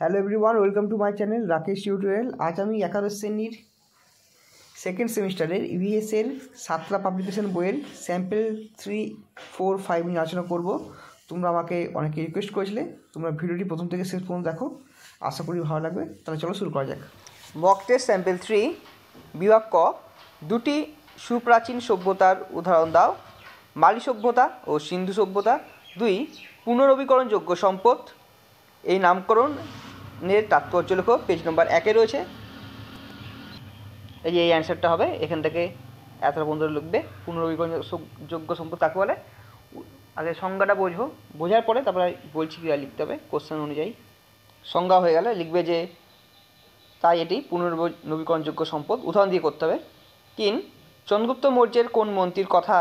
Hello everyone, welcome to my channel Rakesh tutorial. আজ আমি একাদশ শ্রেণীর সেকেন্ড সেমিস্টারের ইভিএসের সাতটা পাবলিকেশন বইয়ের স্যাম্পেল 3, 4, 5 নিয়ে আলোচনা করব। তোমরা আমাকে অনেকে রিকোয়েস্ট করেছিলে, তোমরা ভিডিওটি প্রথম থেকে শেষ পর্যন্ত দেখো, আশা করি ভালো লাগবে। তাহলে চলো শুরু করা যাক। মক টেস্ট স্যাম্পেল 3 বিভাগ ক, দুটি সুপ্রাচীন সভ্যতার উদাহরণ দাও। মালি সভ্যতা ও সিন্ধু সভ্যতা। 2, পুনর্নবীকরণযোগ্য সম্পদ। এই নামকরণের তাৎপর্য লেখো। পেজ নম্বর 1 রয়েছে। এই যে এই অ্যান্সারটা হবে, এখান থেকে এতটা বন্ধুরা লিখবে। পুনর্নবীকরণযোগ্য সম্পদ কাকে বলে? আগে সংজ্ঞাটা বোঝার পরে তারপরে বলছি কীভাবে লিখতে হবে কোশ্চেন অনুযায়ী। সংজ্ঞা হয়ে গেলে লিখবে যে তাই এটি পুনর্নবীকরণযোগ্য সম্পদ। উদাহরণ দিয়ে করতে হবে। 3, চন্দ্রগুপ্ত মৌর্যের কোন মন্ত্রীর কথা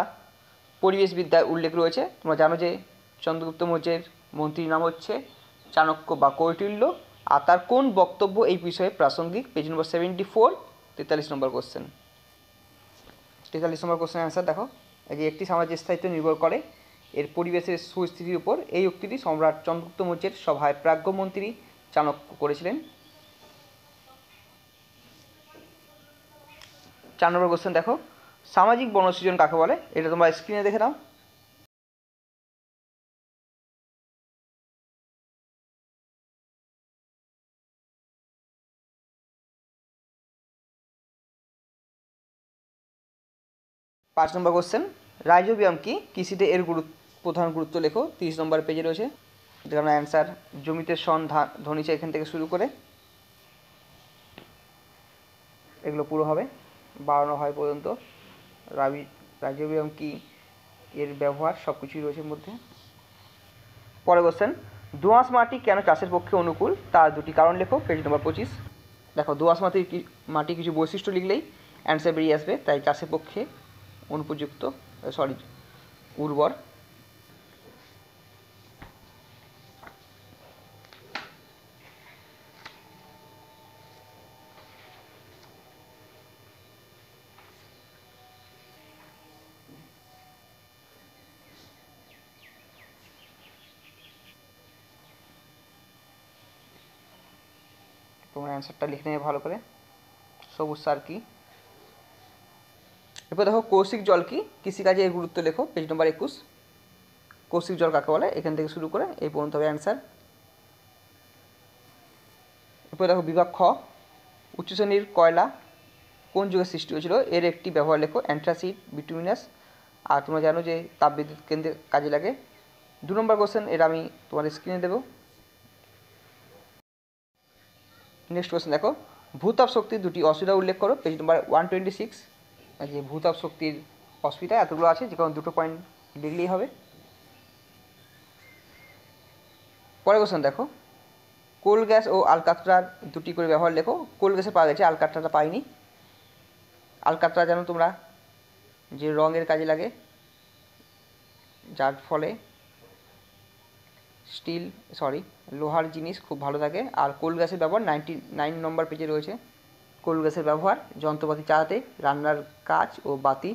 পরিবেশবিদ্যায় উল্লেখ রয়েছে? তোমরা জানো যে চন্দ্রগুপ্ত মৌর্যের মন্ত্রীর নাম হচ্ছে চাণক্য বা কৌটিল্য, আর তার কোন বক্তব্য এই বিষয়ে প্রাসঙ্গিক? পেজ নম্বর 74, 43 নম্বর কোশ্চেন। 43 নম্বর কোশ্চেন অ্যান্সার দেখো। এই যে একটি সাম্রাজ্যের স্থায়িত্ব নির্ভর করে এর পরিবেশের সুস্থিতির উপর। এই উক্তিটি সম্রাট চন্দ্রগুপ্ত মৌর্যের সভায় প্রাজ্ঞমন্ত্রী চাণক্য করেছিলেন। 4 নম্বর কোশ্চেন দেখো, সামাজিক বনসৃজন কাকে বলে? এটা তোমরা স্ক্রিনে দেখে নাও। পাঁচ নম্বর কোশ্চেন, রাইজোবিয়াম কি? কৃষিতে এর প্রধান গুরুত্ব লেখো। 30 নম্বর পেজে রয়েছে। যেখানে অ্যান্সার জমিতে সন ধনিচা এখান থেকে শুরু করে এগুলো পুরো হবে 12 হয় পর্যন্ত। রাইজোবিয়াম কি, এর ব্যবহার সব কিছুই রয়েছে এর মধ্যে। পরে কোশ্চেন, দোআঁশ মাটি কেন চাষের পক্ষে অনুকূল? তার দুটি কারণ লেখো। পেজ নম্বর 25। দেখো, দোআঁশ মাটি কিছু বৈশিষ্ট্য লিখলেই অ্যান্সার বেরিয়ে আসবে। তাই চাষের পক্ষে অনুপযুক্ত, উর্বর। তোমার অ্যান্সারটা লিখে নেবে ভালো করে। সবুজ সার কি? এরপর দেখো, কৌশিক জল কি? কৃষিকাজে এর গুরুত্ব লেখো। পেজ নম্বর 21। কৌশিক জল কাকে বলে? এখান থেকে শুরু করে এই পর্যন্ত হবে অ্যান্সার। এরপর দেখো বিভাগ খ, উচ্চ শ্রেণীর কয়লা কোন যুগে সৃষ্টি হয়েছিল? এর একটি ব্যবহার লেখো। অ্যান্থ্রাসিট, বিটুমিনাস। আর তোমরা জানো যে তাপবিদ্যুৎ কেন্দ্রে কাজে লাগে। 2 নম্বর কোশ্চেন, এটা আমি তোমার স্ক্রিনে দেবো। নেক্সট কোশ্চেন দেখো, ভূতাপ শক্তির দুটি অসুবিধা উল্লেখ করো। পেজ নম্বর 126। যে ভূতাপ শক্তির অসুবিধা এতগুলো আছে, যে কোনো দুটো পয়েন্ট লিখলেই হবে। পরের কোশ্চেন দেখো, কোল গ্যাস ও আলকাতরার দুটি করে ব্যবহার লেখো। কোল গ্যাসে পাওয়া গেছে, আলকাতরাটা পাইনি। আলকাতরা জানো তোমরা যে রঙের কাজে লাগে, যার ফলে লোহার জিনিস খুব ভালো থাকে। আর কোল গ্যাসের ব্যবহার 99 নম্বর পেজে রয়েছে। কোল গ্যাসের ব্যবহার যন্ত্রপাতি চালাতে, রান্নার কাজ ও বাতি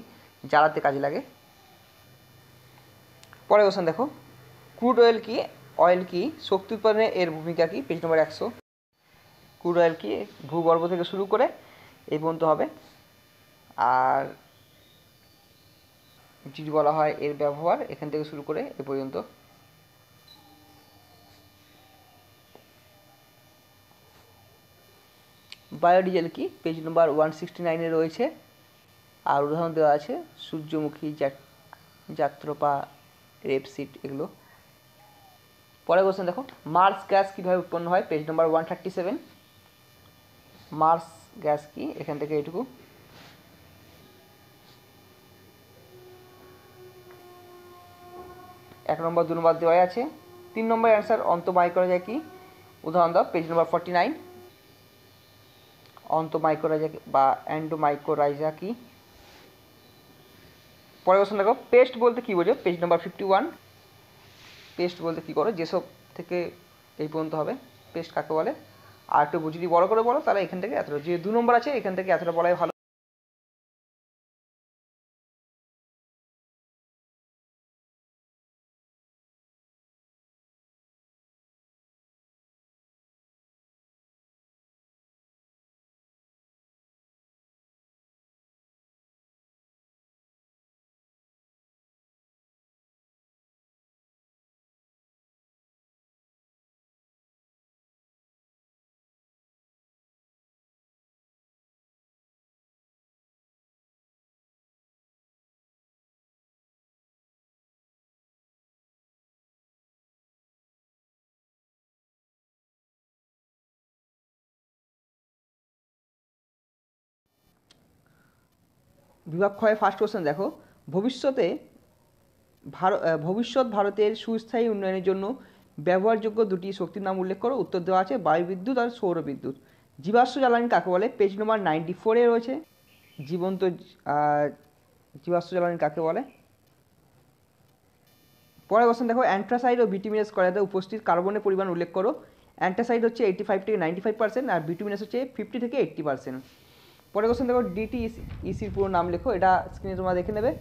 জ্বালাতে কাজে লাগে। পরের কোশ্চেন দেখো, ক্রুড অয়েল কি? শক্তি উৎপাদনে এর ভূমিকা কি? পেজ নম্বর 100। ক্রুড অয়েল কি? ভূগর্ভ থেকে শুরু করে এই পর্যন্ত হবে। আর যদি বলা হয় এর ব্যবহার, এখান থেকে শুরু করে এ পর্যন্ত। বায়োডিজেল কি? পেজ নম্বর 169 রয়েছে। আর উদাহরণ দেওয়া আছে সূর্যমুখী, যাত্রপা, রেপসিড এগুলো। পরের কোশ্চেন দেখো, মার্স গ্যাস কীভাবে উৎপন্ন হয়? পেজ নম্বর 137। মার্স গ্যাস কি? এখান থেকে এটুকু। এক নম্বর 2 নম্বর দেওয়া আছে। 3 নম্বর অ্যান্সার, অন্তঃমাইক্রোরাইজা কি? উদাহরণ দাও। পেজ নম্বর 49। অন্তঃমাইক্রোরাইজা বা অ্যান্ডোমাইক্রোরাইজা কি? পরের কোশ্চেন দেখো, পেস্ট বলতে কী বোঝো? পেজ নম্বর 51। পেস্ট বলতে কী করো? যেসব থেকে এই পর্যন্ত হবে পেস্ট কাকে বলে? আর একটু যদি বড় করে বলো তাহলে এখান থেকে এতটা, যে 2 নম্বর আছে এখান থেকে এতটা বলাই ভালো। বিভাগ ক্ষয়ে ফার্স্ট কোশ্চেন দেখো, ভবিষ্যৎ ভারতের সুস্থায়ী উন্নয়নের জন্য ব্যবহারযোগ্য দুটি শক্তির নাম উল্লেখ করো। উত্তর দেওয়া আছে বায়ু বিদ্যুৎ আর সৌর বিদ্যুৎ। জীবাশ্ম জ্বালানি কাকে বলে? পেজ নম্বর 94-এ রয়েছে। জীবন্ত জীবাশ্ম জ্বালানি কাকে বলে? পরের কোশ্চেন দেখো, অ্যান্ট্রাসাইড ও বিটুমিনাস কয়লাতে উপস্থিত কার্বনের পরিমাণ উল্লেখ করো। অ্যান্ট্রাসাইড হচ্ছে 85 থেকে 95% আর বিটুমিনাস হচ্ছে 50 থেকে 80%। পরের কোশ্চেন দেখো, ডিটিইসির পুরো নাম লেখো। এটা স্ক্রিনে তোমরা দেখে নেবে।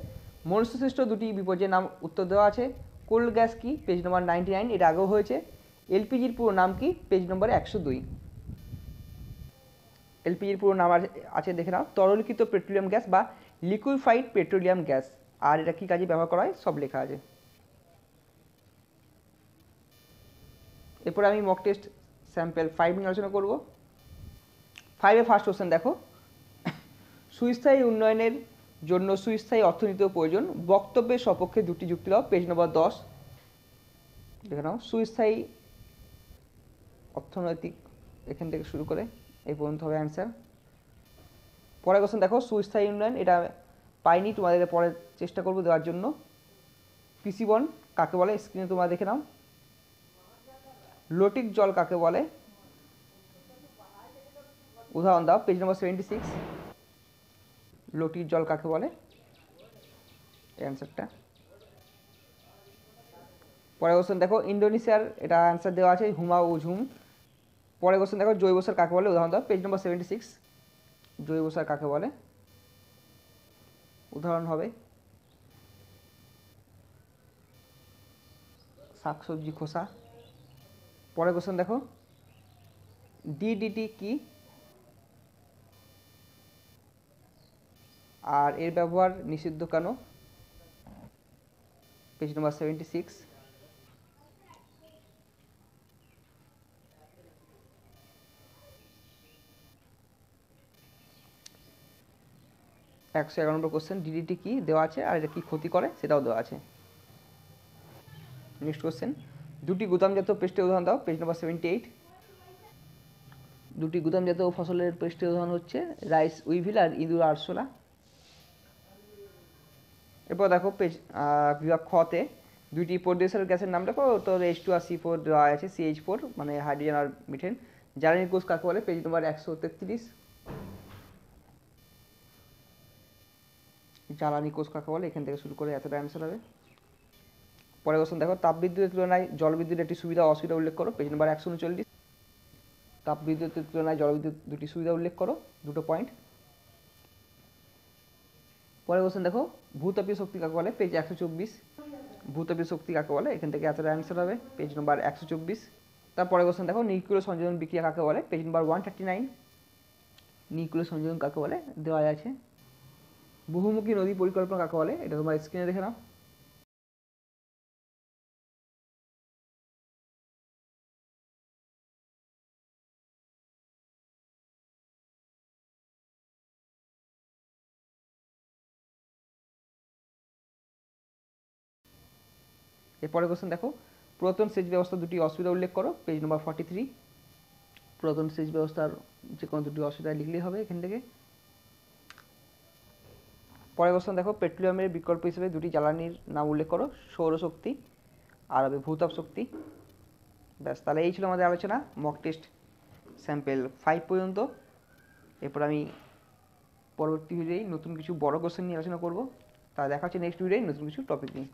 মনুষ্যসৃষ্ট দুটি বিপর্যয়ের নাম উত্তর দেওয়া আছে। কোল গ্যাস কি? পেজ নম্বর 99, এটা আগেও হয়েছে। এলপিজির পুরো নাম কি? পেজ নম্বর 102। এলপিজির পুরো নাম আছে দেখে নাও, তরলীকৃত পেট্রোলিয়াম গ্যাস বা লিকুইফাইড পেট্রোলিয়াম গ্যাস। আর এটা কী কাজে ব্যবহার করা হয় সব লেখা আছে। এরপরে আমি মক টেস্ট স্যাম্পল 5 নিয়ে আলোচনা করব। 5-এ ফার্স্ট কোশ্চেন দেখো, সুস্থায়ী উন্নয়নের জন্য সুস্থায়ী অর্থনীতিও প্রয়োজন, বক্তব্যের সপক্ষে দুটি যুক্তি দাও। পেজ নম্বর 10 দেখে নাও। সুস্থায়ী অর্থনৈতিক, এখান থেকে শুরু করে এই পর্যন্ত হবে অ্যান্সার। পরের কোশ্চেন দেখো, সুস্থায়ী উন্নয়ন, এটা পাইনি, তোমাদেরকে পরে চেষ্টা করবো দেওয়ার জন্য। পিসি বন কাকে বলে? স্ক্রিনে তোমরা দেখে নাও। লোটিক জল কাকে বলে? উদাহরণ দাও। পেজ নম্বর 76। লোটিক জল কাকে বলে? অ্যান্সারটা। পরের কোশ্চেন দেখো, ইন্দোনেশিয়ার, এটা অ্যান্সার দেওয়া আছে হুমা ও ঝুম। পরের কোশ্চেন দেখো, জৈব সার কাকে বলে? উদাহরণ দাও। পেজ নম্বর 76। জৈব সার কাকে বলে? উদাহরণ হবে শাকসবজি খোসা। পরের কোশ্চেন দেখো, ডিডিটি কি আর এর ব্যবহার নিষিদ্ধ কেন? পেজ নম্বর 76। একশো 11 নম্বর কোশ্চেন, ডিডিটি কি দেওয়া আছে আর এটা কী ক্ষতি করে সেটাও দেওয়া আছে। নেক্সট কোশ্চেন, দুটি গুদামজাত পেস্টের উদাহরণ দাও। পেজ নম্বর 78। দুটি গুদামজাত ফসলের পেস্টের উদাহরণ হচ্ছে রাইস উইভিল আর ইঁদুর আরশোলা। এরপর দেখো পেজ বিভাগ খতে দুইটি প্রডিউসার গ্যাসের নাম দেখো। তো H2 আর C4 দেওয়া আছে। CH4 মানে হাইড্রোজেন আর মিথেন। জ্বালানি কোষ কাকে বলে? পেজ নম্বর 133। জ্বালানি কোষ কাকে বলে? এখান থেকে শুরু করে এতটা অ্যান্সার হবে। পরের কোশ্চেন দেখো, তাপবিদ্যুতের তুলনায় জলবিদ্যুতের একটি সুবিধা অসুবিধা উল্লেখ করো। পেজ নম্বর 139। তাপবিদ্যুতের তুলনায় জলবিদ্যুৎ দুটি সুবিধা উল্লেখ করো, দুটো পয়েন্ট। পরের কোশ্চেন দেখো, ভূতাপীয় শক্তি কাকে বলে? পেজ 124। ভূতাপীয় শক্তি কাকে বলে? এখান থেকে এতটা অ্যান্সার হবে, পেজ নম্বর 124। তারপরে কোশ্চেন দেখো, নিউক্লিয় সংযোজন বিক্রিয়া কাকে বলে? পেজ নম্বর 139। নিউক্লিয় সংযোজন কাকে বলে দেওয়া আছে। বহুমুখী নদী পরিকল্পনা কাকে বলে? এটা তোমার স্ক্রিনে দেখে নাও। এরপরে কোশ্চেন দেখো, পুরাতন সেচ ব্যবস্থা দুটি অসুবিধা উল্লেখ করো। পেজ নম্বর 43। পুরাতন সেচ ব্যবস্থার যে কোনো দুটি অসুবিধা লিখলেই হবে এখান থেকে। পরের কোশ্চেন দেখো, পেট্রোলিয়ামের বিকল্প হিসেবে দুটি জ্বালানির নাম উল্লেখ করো। সৌরশক্তি আর হবে ভূতাপ শক্তি। ব্যাস, তাহলে এই ছিল আমাদের আলোচনা মক টেস্ট স্যাম্পেল 5 পর্যন্ত। এরপর আমি পরবর্তী ভিডিওয় নতুন কিছু বড় কোশ্চেন নিয়ে আলোচনা করব। তা দেখা হচ্ছে নেক্সট ভিডিওয় নতুন কিছু টপিক নিয়ে।